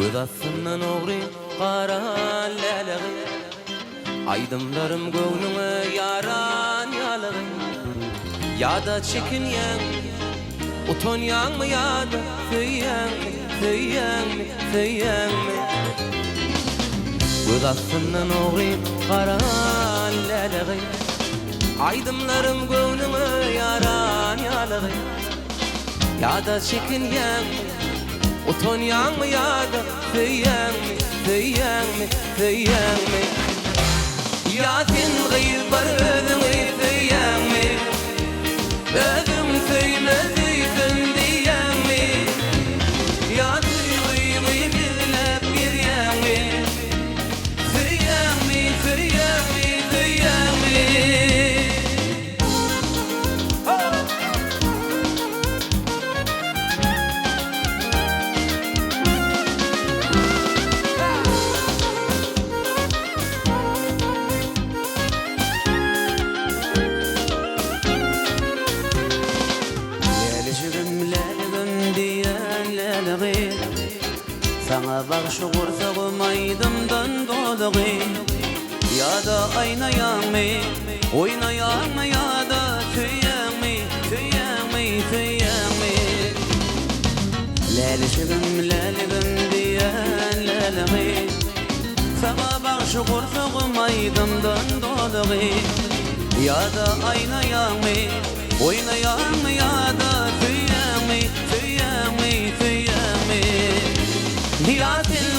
Göz astından oğrin qara leleği, aydımlarım göwnüňe yaran ýalygy. Ýa-da çekinýän, utanýanmy ýa-da söýýänmi, söýýänmi, söýýänmi? Göz astından oğrin qara leleği, aydımlarım göwnüňe yaran ýalygy. Ýa-da çekinýän, utanýanmy ýa-da söýýänmi, söýýänmi, söýýänmi? Ýa sen gyýyp bar özüňi söýýänmi? Özüň söýmezsen diýänmi? Ýa söýgüňi bizläp berýänmi? Söýýänmi, söýýänmi, söýýänmi? Sana bagşy gursagym aýdymdan dolagy, ýa-da aýnaýanmy, oýnaýanmy, ýa-da söýýänmi, söýýänmi, söýýänmi? Läleşigim, lälegim diýen lelegy, sana bagşy gursagym aýdymdan dolagy, ýa-da aýnaýanmy, oýnaýanmy, ýa-da söýýänmi, söýýänmi, söýýänmi? Ýa sen